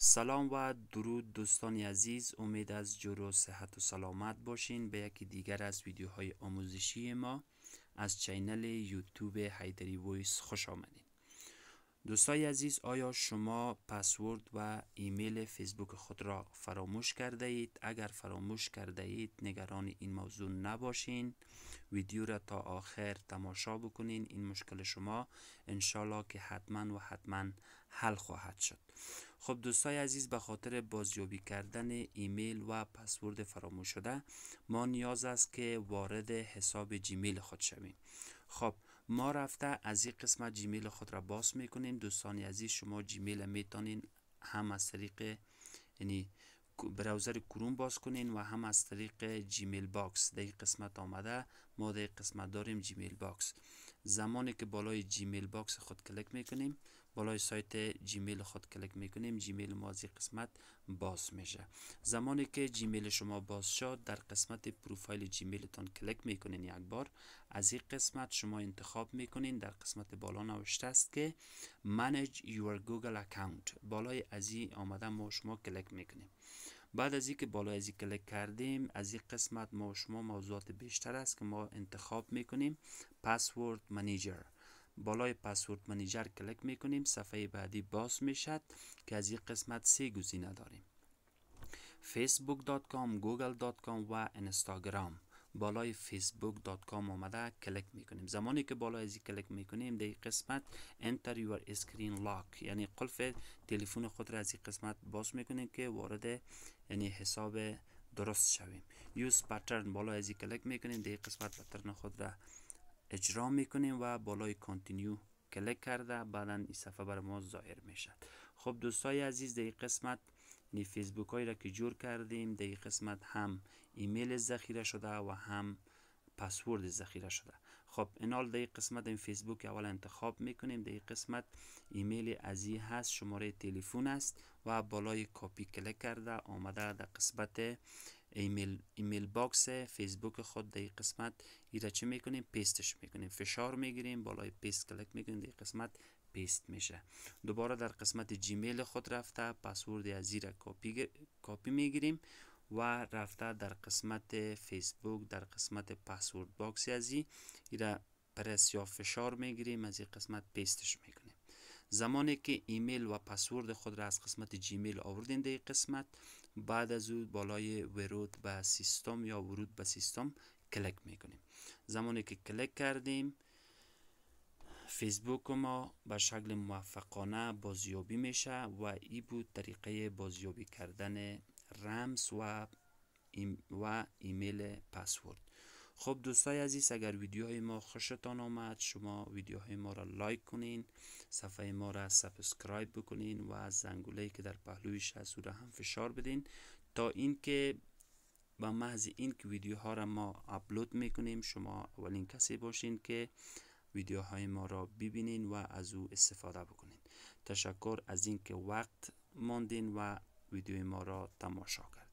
سلام و درود دوستان عزیز، امید از جور و صحت و سلامت باشین به یکی دیگر از ویدیوهای آموزشی ما از چینل یوتیوب حیدری وایس خوش آمدین. دوستای عزیز، آیا شما پسورد و ایمیل فیسبوک خود را فراموش کرده اید؟ اگر فراموش کرده اید نگران این موضوع نباشین، ویدیو را تا آخر تماشا بکنین. این مشکل شما انشالله که حتما حل خواهد شد. خب دوستای عزیز، به خاطر بازیابی کردن ایمیل و پسورد فراموش شده ما نیاز است که وارد حساب جیمیل خود شویم. خب ما رفته از این قسمت جیمیل خود را باز میکنیم. دوستان عزیز، شما جیمیل میتونین هم از طریق براوزر کروم باز کنین و هم از طریق جیمیل باکس. در این قسمت آمده، ما در این قسمت داریم جیمیل باکس. زمانی که بالای جیمیل باکس خود کلیک میکنیم، بالای سایت جیمیل خود کلیک میکنیم، جیمیل ما از این قسمت باز میشه. زمانی که جیمیل شما باز شد، در قسمت پروفایل جیمیلتون کلیک میکنین. یک بار از این قسمت شما انتخاب میکنین. در قسمت بالا نوشته است که manage your google account. بالای از این آمده ما شما کلیک میکنیم. بعد از اینکه بالای از این کلیک کردیم، از این قسمت ما شما موضوعات بیشتر است که ما انتخاب میکنیم. پسورد منیجر. بالای پسورد منیجر کلیک میکنیم. صفحه بعدی باز میشد که از این قسمت 3 گزینه داریم: facebook.com، google.com و اینستاگرام. بالای facebook.com آمده کلیک میکنیم. زمانی که بالای از کلیک میکنیم، در قسمت enter your screen lock، یعنی قلف تلفن خود را از این قسمت باز میکنیم که وارد حساب درست شویم. use pattern، بالای از کلیک میکنیم. در قسمت پترن خود را اجرا میکنیم و بالای کانتینیو کلیک کرده بعدا این صفحه بر ما ظاهر میشد. خب دوستای عزیز، در این قسمت فیسبوک هایی را که جور کردیم، در این قسمت هم ایمیل ذخیره شده و هم پسورد ذخیره شده. خب اینال در این قسمت این فیسبوک اول انتخاب میکنیم. در این قسمت ایمیل ازی هست، شماره تلفن است و بالای کپی کلیک کرده آمده در قسمت ایمیل باکس فیسبوک خود. در این قسمت ایره چه میکنیم؟ پیستش میکنیم. فشار میگیریم، بالای پیست کلیک میکنیم، در این قسمت پیست میشه. دوباره در قسمت جیمیل خود رفته پسورد ازی را کپی میگیریم و رفته در قسمت فیسبوک، در قسمت پسورد باکس ازی ایره پرس یا فشار میگیریم، از این قسمت پیستش میکنیم. زمانی که ایمیل و پسورد خود را از قسمت جیمیل آوردین در این قسمت، بعد از او بالای ورود به سیستم یا ورود به سیستم کلیک میکنیم. زمانی که کلیک کردیم، فیسبوک ما به شکل موفقانه بازیابی میشه و این بود طریقه بازیابی کردن رمز و ایمیل پسورد. خب دوستای عزیز، اگر ویدیوهای ما خوشتان آمد، شما ویدیوهای ما را لایک کنین، صفحه ما را سابسکرایب بکنین و زنگوله‌ای که در پهلویش هست او را هم فشار بدین تا اینکه با محض اینکه ویدیوها را ما اپلود میکنیم شما اولین کسی باشین که ویدیوهای ما را ببینین و از او استفاده بکنین. تشکر از اینکه وقت ماندین و ویدیوی ما را تماشا کردین.